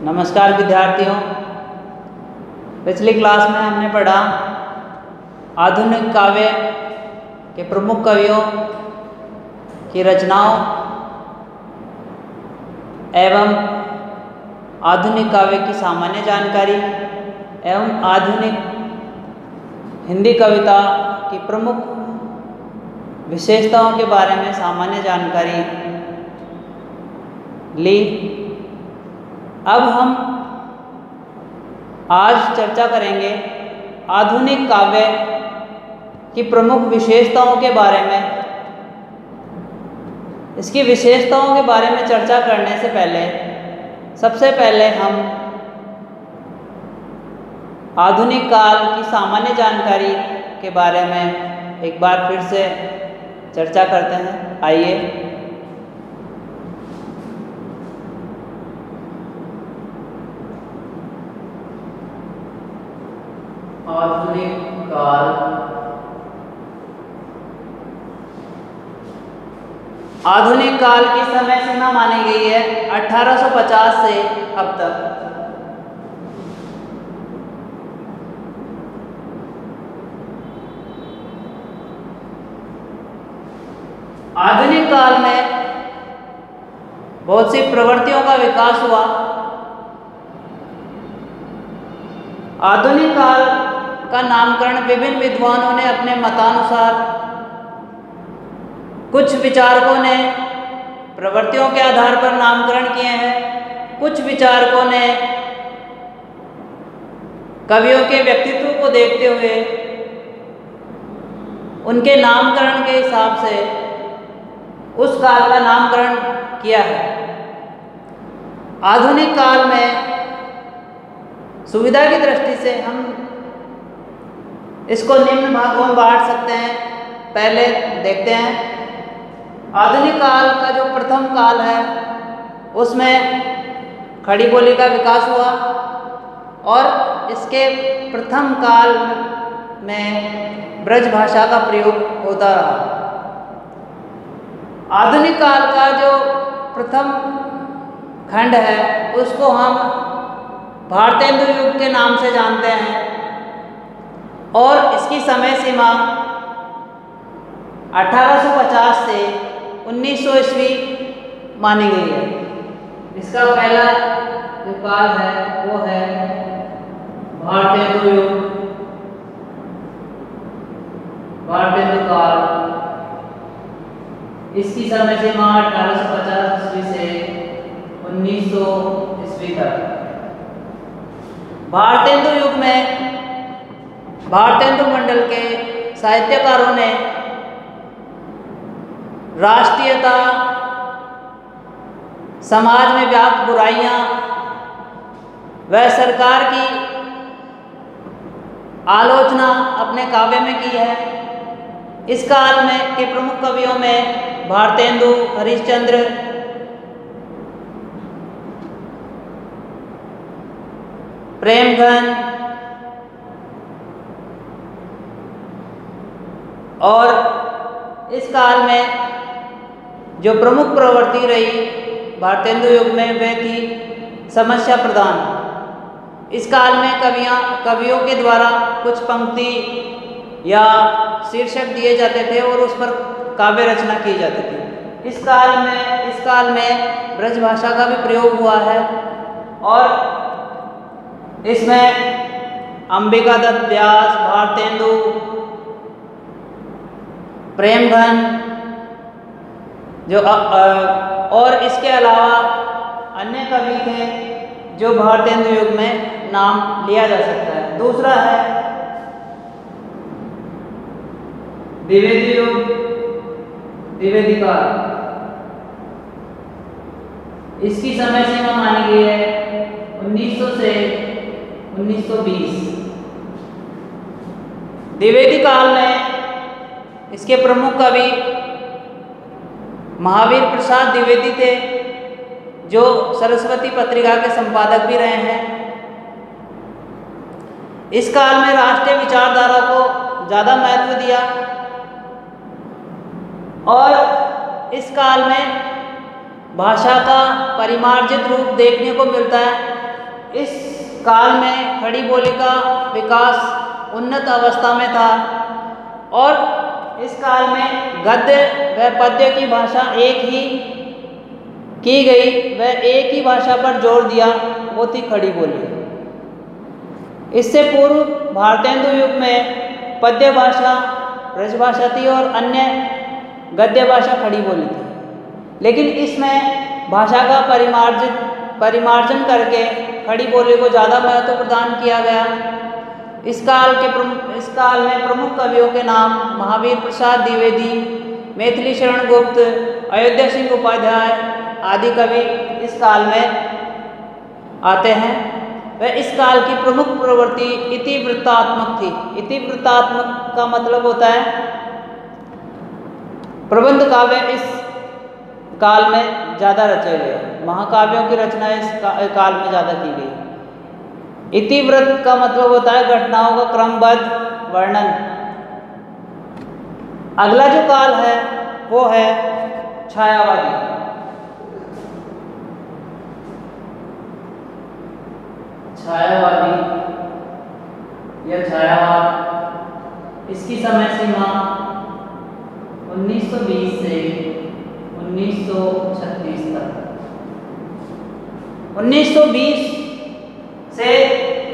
नमस्कार विद्यार्थियों। पिछली क्लास में हमने पढ़ा आधुनिक काव्य के प्रमुख कवियों की रचनाओं एवं आधुनिक काव्य की सामान्य जानकारी एवं आधुनिक हिंदी कविता की प्रमुख विशेषताओं के बारे में सामान्य जानकारी ली। अब हम आज चर्चा करेंगे आधुनिक काव्य की प्रमुख विशेषताओं के बारे में। इसकी विशेषताओं के बारे में चर्चा करने से पहले सबसे पहले हम आधुनिक काल की सामान्य जानकारी के बारे में एक बार फिर से चर्चा करते हैं। आइए। आधुनिक काल आधुनिक काल की समय सीमा मानी गई है 1850 से अब तक। आधुनिक काल में बहुत सी प्रवृत्तियों का विकास हुआ। आधुनिक काल का नामकरण विभिन्न विद्वानों ने अपने मतानुसार, कुछ विचारकों ने प्रवृत्तियों के आधार पर नामकरण किए हैं, कुछ विचारकों ने कवियों के व्यक्तित्व को देखते हुए उनके नामकरण के हिसाब से उस काल का नामकरण किया है। आधुनिक काल में सुविधा की दृष्टि से हम इसको निम्न भागों में बांट सकते हैं। पहले देखते हैं आधुनिक काल का जो प्रथम काल है उसमें खड़ी बोली का विकास हुआ और इसके प्रथम काल में ब्रज भाषा का प्रयोग होता रहा। आधुनिक काल का जो प्रथम खंड है उसको हम भारतेंदु युग के नाम से जानते हैं और इसकी समय सीमा 1850 से 1900 ईस्वी मानी गई है। इसका पहला जो काल है वो है भारतेंदु युग, भारतेंदु काल। इसकी समय सीमा 1850 ईस्वी से 1900 ईस्वी तक। भारतेंदु युग में भारतेंदु मंडल के साहित्यकारों ने राष्ट्रीयता, समाज में व्याप्त बुराइयां व सरकार की आलोचना अपने काव्य में की है। इस काल में के प्रमुख कवियों में भारतेंदु, हरिश्चंद्र, प्रेमघन और इस काल में जो प्रमुख प्रवृत्ति रही भारतेंदु युग में वह थी समस्या प्रदान। इस काल में कवियों के द्वारा कुछ पंक्ति या शीर्षक दिए जाते थे और उस पर काव्य रचना की जाती थी। इस काल में ब्रज भाषा का भी प्रयोग हुआ है और इसमें अंबिका दत्त व्यास, भारतेंदु, प्रेमघन जो और इसके अलावा अन्य कवि थे जो भारतेंदु युग में नाम लिया जा सकता है। दूसरा है द्विवेदी युग, द्विवेदी काल। इसकी समय सीमा मानी गई है 1900 से 1920। द्विवेदी काल में इसके प्रमुख कवि महावीर प्रसाद द्विवेदी थे जो सरस्वती पत्रिका के संपादक भी रहे हैं। इस काल में राष्ट्रीय विचारधारा को ज़्यादा महत्व दिया और इस काल में भाषा का परिमार्जित रूप देखने को मिलता है। इस काल में खड़ी बोली का विकास उन्नत अवस्था में था और इस काल में गद्य व पद्य की भाषा एक ही की गई, वह एक ही भाषा पर जोर दिया, वो थी खड़ी बोली। इससे पूर्व भारतेंदु युग में पद्य भाषा ब्रजभाषा थी और अन्य गद्य भाषा खड़ी बोली थी, लेकिन इसमें भाषा का परिमार्जन करके खड़ी बोली को ज़्यादा महत्व प्रदान किया गया। इस काल में प्रमुख कवियों के नाम महावीर प्रसाद द्विवेदी, मैथिली शरण गुप्त, अयोध्या सिंह उपाध्याय आदि कवि इस काल में आते हैं। वह इस काल की प्रमुख प्रवृत्ति इतिवृत्तात्मक थी। इतिवृत्तात्मक का मतलब होता है प्रबंध काव्य इस काल में ज़्यादा रचे गए, महाकाव्यों की रचना इस काल में ज़्यादा की गई। इतिवृत्त का मतलब होता है घटनाओं का क्रमबद्ध वर्णन। अगला जो काल है वो है छायावादी। छायावादी या छायावाद, इसकी समय सीमा 1920 से 1936 तक। 1920 से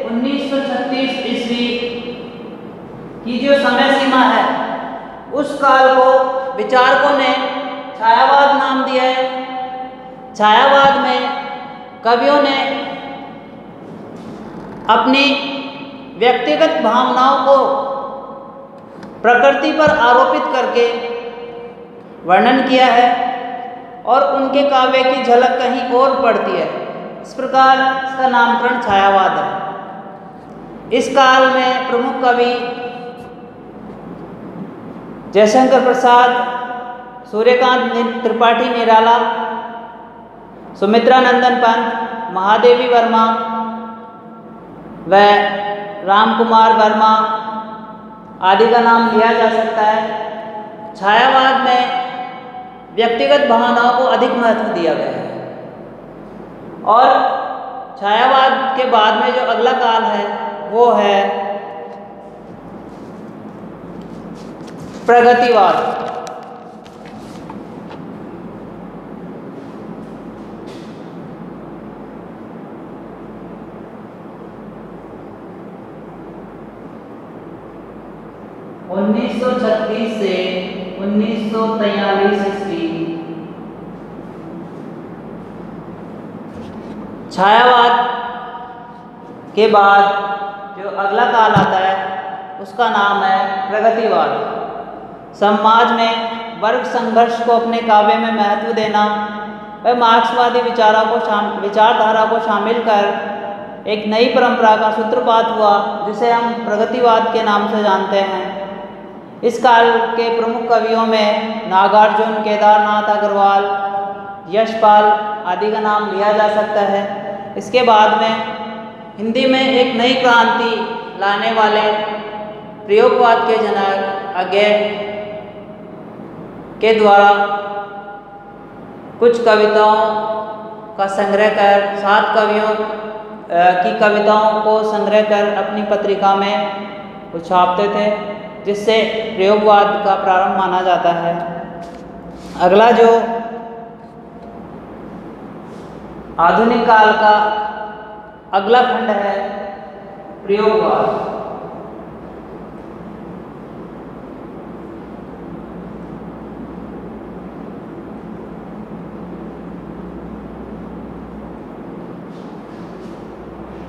1936 ईस्वी की जो समय सीमा है, उस काल को विचारकों ने छायावाद नाम दिया है। छायावाद में कवियों ने अपनी व्यक्तिगत भावनाओं को प्रकृति पर आरोपित करके वर्णन किया है और उनके काव्य की झलक कहीं और पड़ती है। इस प्रकार इसका नामकरण छायावाद है। इस काल में प्रमुख कवि जयशंकर प्रसाद, सूर्यकांत त्रिपाठी निराला, सुमित्रा नंदन पंत, महादेवी वर्मा व राम कुमार वर्मा आदि का नाम लिया जा सकता है। छायावाद में व्यक्तिगत भावनाओं को अधिक महत्व दिया गया है और छायावाद के बाद में जो अगला काल है वो है प्रगतिवाद। उन्नीस सौ 1936 से 1943 ईस्वी। छायावाद के बाद जो अगला काल आता है उसका नाम है प्रगतिवाद। समाज में वर्ग संघर्ष को अपने काव्य में महत्व देना व मार्क्सवादी विचारधारा को शामिल कर एक नई परंपरा का सूत्रपात हुआ, जिसे हम प्रगतिवाद के नाम से जानते हैं। इस काल के प्रमुख कवियों में नागार्जुन, केदारनाथ अग्रवाल, यशपाल आदि का नाम लिया जा सकता है। इसके बाद में हिंदी में एक नई क्रांति लाने वाले प्रयोगवाद के जनक अज्ञे के द्वारा कुछ कविताओं का संग्रह कर 7 कवियों की कविताओं को संग्रह कर अपनी पत्रिका में वो छापते थे, जिससे प्रयोगवाद का प्रारंभ माना जाता है। अगला जो आधुनिक काल का अगला खंड है प्रयोगवाद।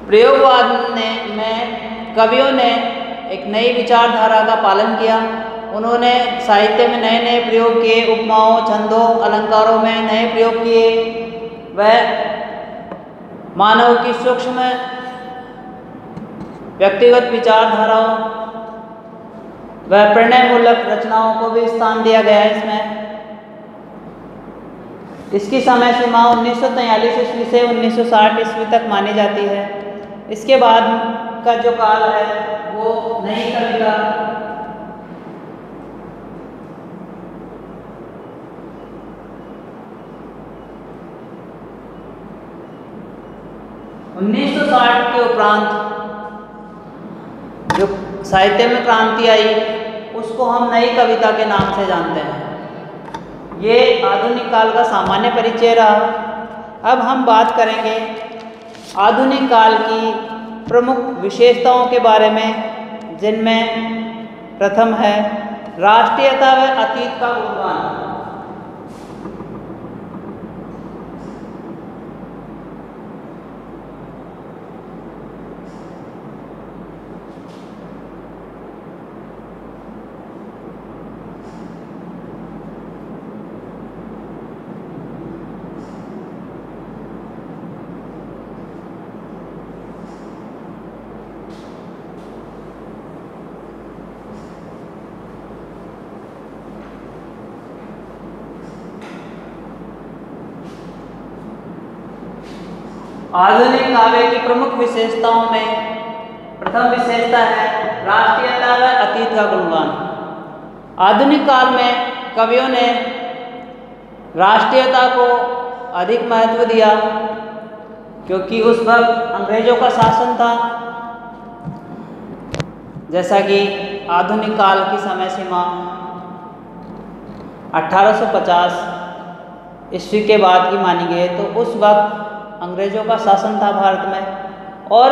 प्रयोगवाद में कवियों ने एक नई विचारधारा का पालन किया। उन्होंने साहित्य में नए नए प्रयोग किए, उपमाओं, छंदों, अलंकारों में नए प्रयोग किए। वह मानव की सूक्ष्म व्यक्तिगत विचारधाराओं व प्रणयमूलक रचनाओं को भी स्थान दिया गया है इसमें। इसकी समय सीमा 1943 ईस्वी से 1960 ईस्वी तक मानी जाती है। इसके बाद का जो काल है वो नई कविता 1960 के उपरांत जो साहित्य में क्रांति आई उसको हम नई कविता के नाम से जानते हैं। ये आधुनिक काल का सामान्य परिचय रहा। अब हम बात करेंगे आधुनिक काल की प्रमुख विशेषताओं के बारे में, जिनमें प्रथम है राष्ट्रीयता व अतीत का गुणगान। आधुनिक काव्य की प्रमुख विशेषताओं में प्रथम विशेषता है राष्ट्रीयता व अतीत का गुणगान। आधुनिक काल में कवियों ने राष्ट्रीयता को अधिक महत्व दिया, क्योंकि उस वक्त अंग्रेजों का शासन था। जैसा कि आधुनिक काल की समय सीमा 1850 ईस्वी के बाद की मानी गई है, तो उस वक्त अंग्रेजों का शासन था भारत में, और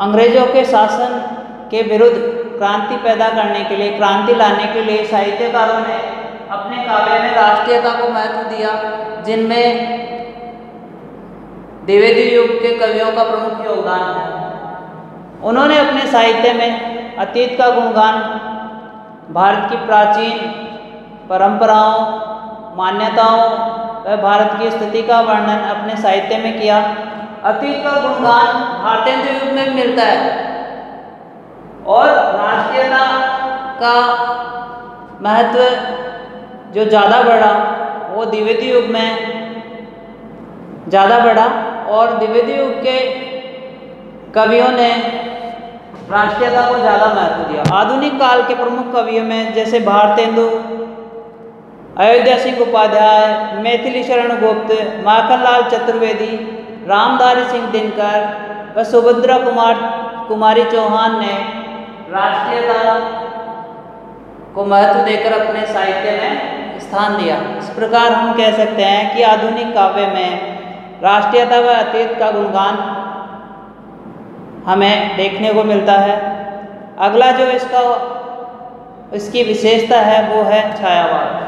अंग्रेजों के शासन के विरुद्ध क्रांति पैदा करने के लिए, क्रांति लाने के लिए साहित्यकारों ने अपने काव्य में राष्ट्रीयता को महत्व दिया, जिनमें द्विवेदी युग के कवियों का प्रमुख योगदान है। उन्होंने अपने साहित्य में अतीत का गुणगान, भारत की प्राचीन परंपराओं, मान्यताओं व भारत की स्थिति का वर्णन अपने साहित्य में किया। अतीत का गुणगान भारतेंदु युग में मिलता है, और राष्ट्रीयता का महत्व जो ज़्यादा बढ़ा वो द्विवेदी युग में ज़्यादा बढ़ा, और द्विवेदी युग के कवियों ने राष्ट्रीयता को ज़्यादा महत्व दिया। आधुनिक काल के प्रमुख कवियों में जैसे भारतेंदु, अयोध्या सिंह उपाध्याय, मैथिली शरण गुप्त, माखनलाल चतुर्वेदी, रामधारी सिंह दिनकर व सुभद्रा कुमारी चौहान ने राष्ट्रीयता को महत्व देकर अपने साहित्य में स्थान दिया। इस प्रकार हम कह सकते हैं कि आधुनिक काव्य में राष्ट्रीयता व अतीत का गुणगान हमें देखने को मिलता है। अगला जो इसकी विशेषता है वो है छायावाद।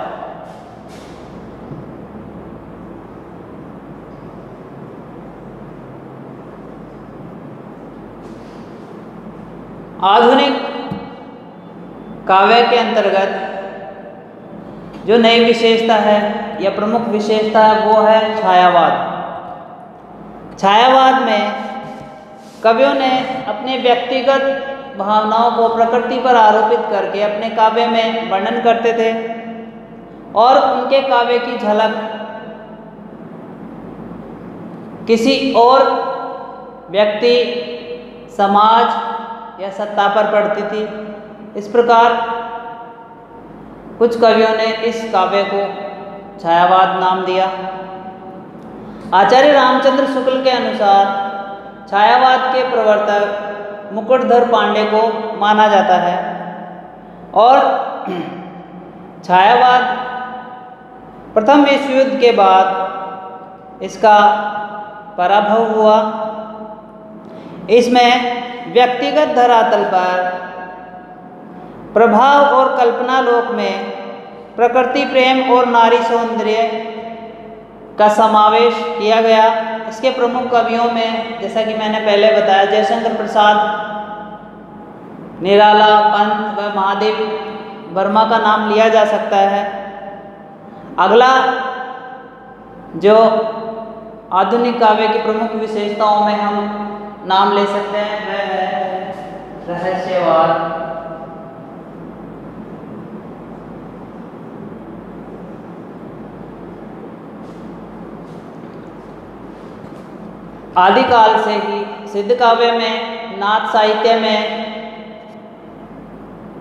आधुनिक काव्य के अंतर्गत जो नई विशेषता है या प्रमुख विशेषता है वो है छायावाद। छायावाद में कवियों ने अपने व्यक्तिगत भावनाओं को प्रकृति पर आरोपित करके अपने काव्य में वर्णन करते थे, और उनके काव्य की झलक किसी और व्यक्ति, समाज या सत्ता पर पड़ती थी। इस प्रकार कुछ कवियों ने इस काव्य को छायावाद नाम दिया। आचार्य रामचंद्र शुक्ल के अनुसार छायावाद के प्रवर्तक मुकुटधर पांडे को माना जाता है, और छायावाद प्रथम विश्व युद्ध के बाद इसका पराभव हुआ। इसमें व्यक्तिगत धरातल पर प्रभाव और कल्पना लोक में प्रकृति प्रेम और नारी सौंदर्य का समावेश किया गया। इसके प्रमुख कवियों में जैसा कि मैंने पहले बताया जयशंकर प्रसाद, निराला, पंत व महादेव वर्मा का नाम लिया जा सकता है। अगला जो आधुनिक काव्य की प्रमुख विशेषताओं में हम नाम ले सकते हैं वह है रहस्यवाद। आदिकाल से ही सिद्ध काव्य में, नाथ साहित्य में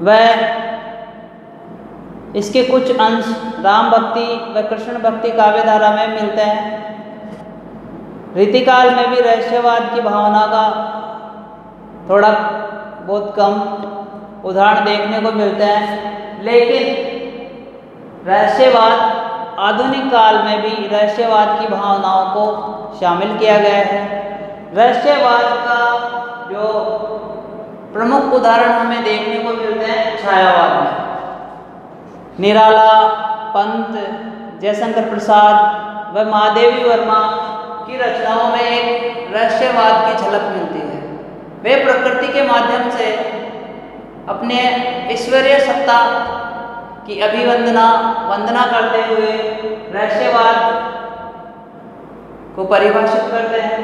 व इसके कुछ अंश राम भक्ति व कृष्ण भक्ति काव्य धारा में मिलते हैं। रीतिकाल में भी रहस्यवाद की भावना का थोड़ा बहुत कम उदाहरण देखने को मिलते हैं, लेकिन रहस्यवाद आधुनिक काल में भी रहस्यवाद की भावनाओं को शामिल किया गया है। रहस्यवाद का जो प्रमुख उदाहरण हमें देखने को मिलते हैं छायावाद में। निराला, पंत, जयशंकर प्रसाद व महादेवी वर्मा की रचनाओं में एक रहस्यवाद की झलक मिलती है। वे प्रकृति के माध्यम से अपने ईश्वरीय सत्ता की वंदना करते हुए रहस्यवाद को परिभाषित करते हैं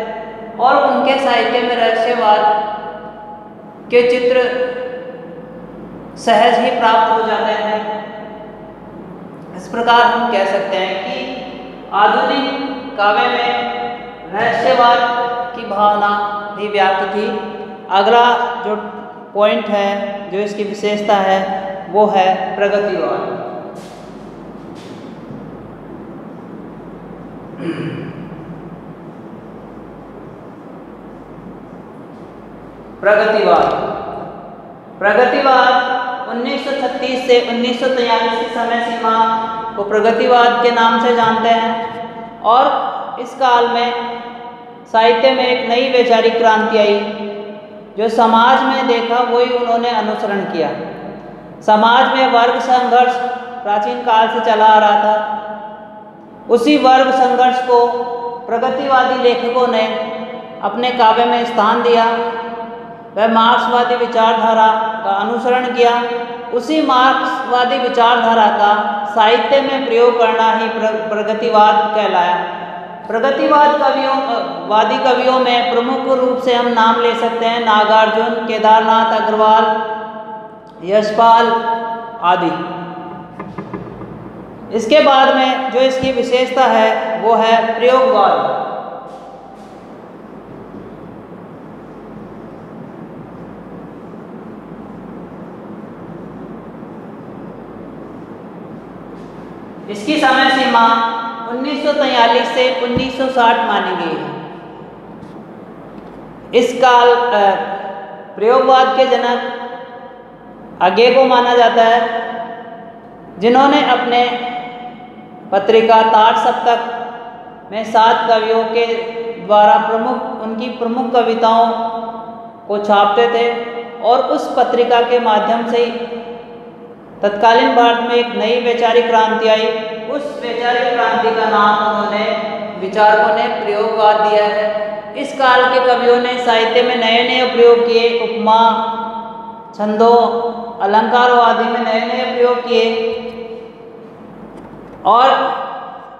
और उनके साहित्य में रहस्यवाद के चित्र सहज ही प्राप्त हो जाते हैं। इस प्रकार हम कह सकते हैं कि आधुनिक काव्य में रहस्यवाद की भावना भी व्याप्त थी। अगला जो पॉइंट है, जो इसकी विशेषता है, वो है प्रगतिवाद। प्रगतिवाद 1936 से 1943 की समय सीमा को प्रगतिवाद के नाम से जानते हैं और इस काल में साहित्य में एक नई वैचारिक क्रांति आई। जो समाज में देखा वही उन्होंने अनुसरण किया। समाज में वर्ग संघर्ष प्राचीन काल से चला आ रहा था। उसी वर्ग संघर्ष को प्रगतिवादी लेखकों ने अपने काव्य में स्थान दिया। वह मार्क्सवादी विचारधारा का अनुसरण किया। उसी मार्क्सवादी विचारधारा का साहित्य में प्रयोग करना ही प्रगतिवाद कहलाया। प्रगतिवादी कवियों में प्रमुख रूप से हम नाम ले सकते हैं नागार्जुन, केदारनाथ अग्रवाल, यशपाल आदि। इसके बाद में जो इसकी विशेषता है वो है प्रयोगवाद। इसकी समय सीमा 1943 से 1960 मानी गई है। इस काल प्रयोगवाद के जनक आगे को माना जाता है, जिन्होंने अपने पत्रिका तार सप्तक में 7 कवियों के द्वारा उनकी प्रमुख कविताओं को छापते थे और उस पत्रिका के माध्यम से ही तत्कालीन भारत में एक नई वैचारिक क्रांति आई। उस वैचारिक क्रांति का नाम उन्होंने विचारकों ने प्रयोगवाद दिया है। इस काल के कवियों ने साहित्य में नए नए प्रयोग किए। उपमा, छंदों, अलंकार आदि में नए नए प्रयोग किए और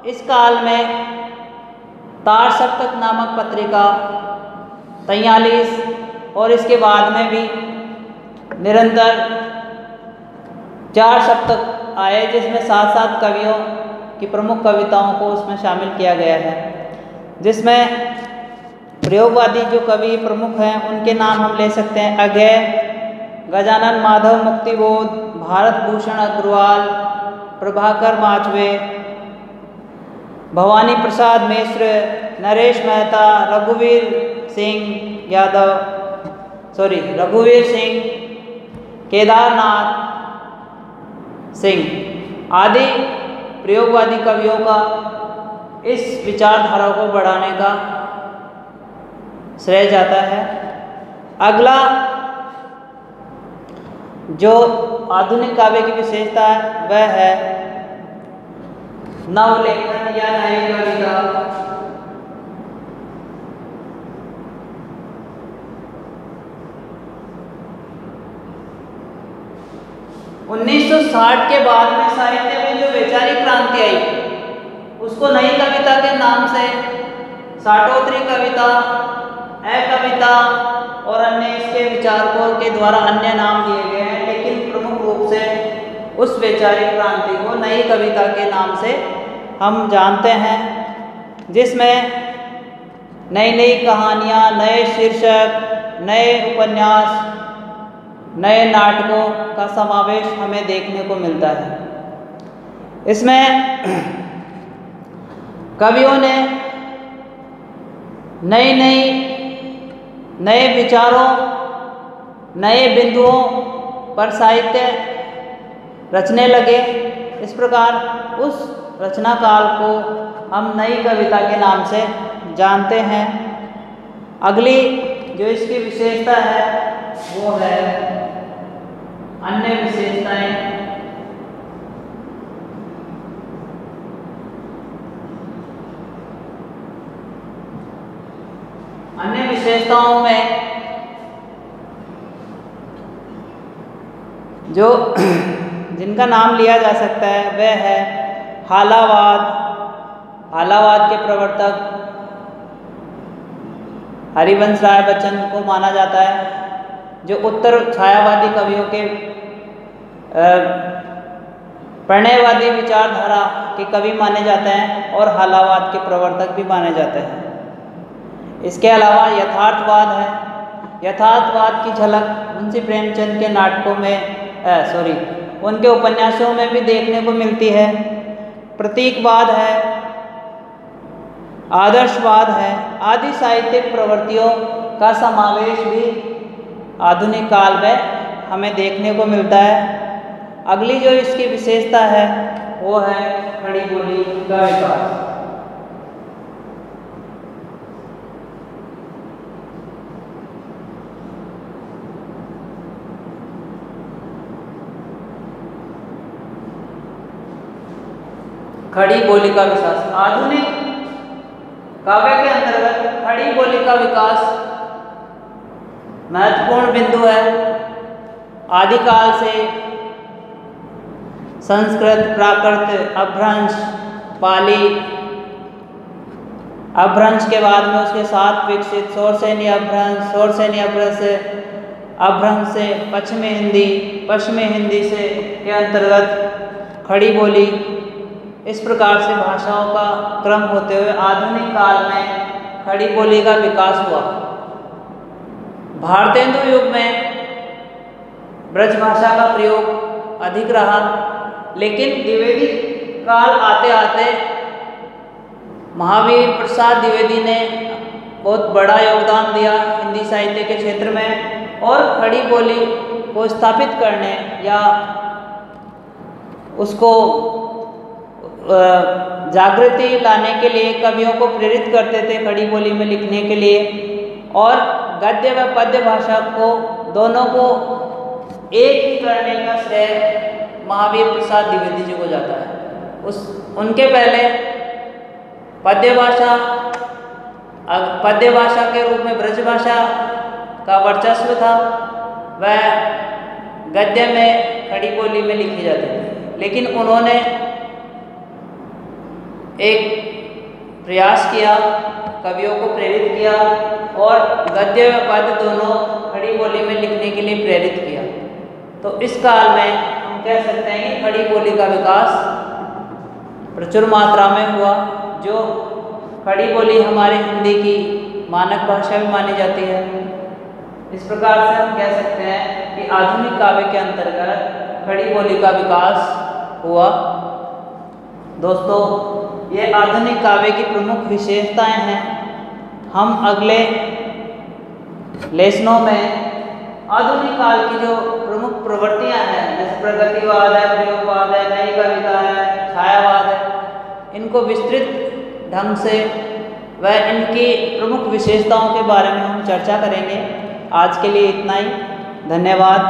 इस काल में तार सप्तक नामक पत्रिका 43 और इसके बाद में भी निरंतर 4 सप्तक आए, जिसमें 7 कवियों की प्रमुख कविताओं को उसमें शामिल किया गया है। जिसमें प्रयोगवादी जो कवि प्रमुख हैं उनके नाम हम ले सकते हैं अगय, गजानन माधव मुक्तिबोध, भारत भूषण अग्रवाल, प्रभाकर माचवे, भवानी प्रसाद मिश्र, नरेश मेहता, रघुवीर सिंह, केदारनाथ सिंह आदि प्रयोगवादी कवियों का इस विचारधारा को बढ़ाने का श्रेय जाता है। अगला जो आधुनिक काव्य की विशेषता है वह है नवलेखन या नई कविता। 1960 के बाद में साहित्य में जो वैचारिक क्रांति आई उसको नई कविता के नाम से साठोत्तरी कविता, कविता और अन्य इसके विचारकों के द्वारा अन्य नाम दिए गए हैं, लेकिन प्रमुख रूप से उस वैचारिक क्रांति को नई कविता के नाम से हम जानते हैं, जिसमें नई नई कहानियाँ, नए शीर्षक, नए उपन्यास, नए नाटकों का समावेश हमें देखने को मिलता है। इसमें कवियों ने नए विचारों, नए बिंदुओं पर साहित्य रचने लगे। इस प्रकार उस रचना काल को हम नई कविता के नाम से जानते हैं। अगली जो इसकी विशेषता है वो है अन्य विशेषताएं। अन्य विशेषताओं में जो जिनका नाम लिया जा सकता है वह है हालावाद। हालावाद के प्रवर्तक हरिवंश राय बच्चन को माना जाता है, जो उत्तर छायावादी कवियों के प्रणयवादी विचारधारा के कवि माने जाते हैं और हालावाद के प्रवर्तक भी माने जाते हैं। इसके अलावा यथार्थवाद है। यथार्थवाद की झलक मुंशी प्रेमचंद के नाटकों में उनके उपन्यासों में भी देखने को मिलती है। प्रतीकवाद है, आदर्शवाद है, आदि साहित्यिक प्रवृत्तियों का समावेश भी आधुनिक काल में हमें देखने को मिलता है। अगली जो इसकी विशेषता है वो है खड़ी बोली का विकास। खड़ी बोली का विकास आधुनिक काव्य के अंतर्गत खड़ी बोली का विकास महत्वपूर्ण बिंदु है। आदिकाल से संस्कृत, प्राकृत, अपभ्रंश, पाली, अपभ्रंश के बाद में उसके साथ विकसित शौरसेनी अपभ्रंश, शौरसेनी अपभ्रंश से पश्चिमी हिंदी, पश्चिमी हिंदी से के अंतर्गत खड़ी बोली, इस प्रकार से भाषाओं का क्रम होते हुए आधुनिक काल में खड़ी बोली का विकास हुआ। भारतेंदु युग में ब्रज भाषा का प्रयोग अधिक रहा, लेकिन द्विवेदी काल आते आते महावीर प्रसाद द्विवेदी ने बहुत बड़ा योगदान दिया हिंदी साहित्य के क्षेत्र में और खड़ी बोली को स्थापित करने या उसको जागृति लाने के लिए कवियों को प्रेरित करते थे खड़ी बोली में लिखने के लिए, और गद्य व पद्य भाषा को दोनों को एक ही करने का श्रेय महावीर प्रसाद द्विवेदी जी को जाता है। उनके पहले पद्य भाषा के रूप में ब्रज भाषा का वर्चस्व था, वह गद्य में खड़ी बोली में लिखी जाती थी, लेकिन उन्होंने एक प्रयास किया, कवियों को प्रेरित किया और गद्य व पद्य दोनों खड़ी बोली में लिखने के लिए प्रेरित किया। तो इस काल में हम कह सकते हैं कि खड़ी बोली का विकास प्रचुर मात्रा में हुआ, जो खड़ी बोली हमारे हिंदी की मानक भाषा भी मानी जाती है। इस प्रकार से हम कह सकते हैं कि आधुनिक काव्य के अंतर्गत खड़ी बोली का विकास हुआ। दोस्तों, ये आधुनिक काव्य की प्रमुख विशेषताएं हैं। हम अगले लेसनों में आधुनिक काल की जो प्रमुख प्रवृत्तियां हैं, जैसे प्रगतिवाद है, प्रयोगवाद है, नई कविता है, छायावाद है, इनको विस्तृत ढंग से व इनकी प्रमुख विशेषताओं के बारे में हम चर्चा करेंगे। आज के लिए इतना ही। धन्यवाद।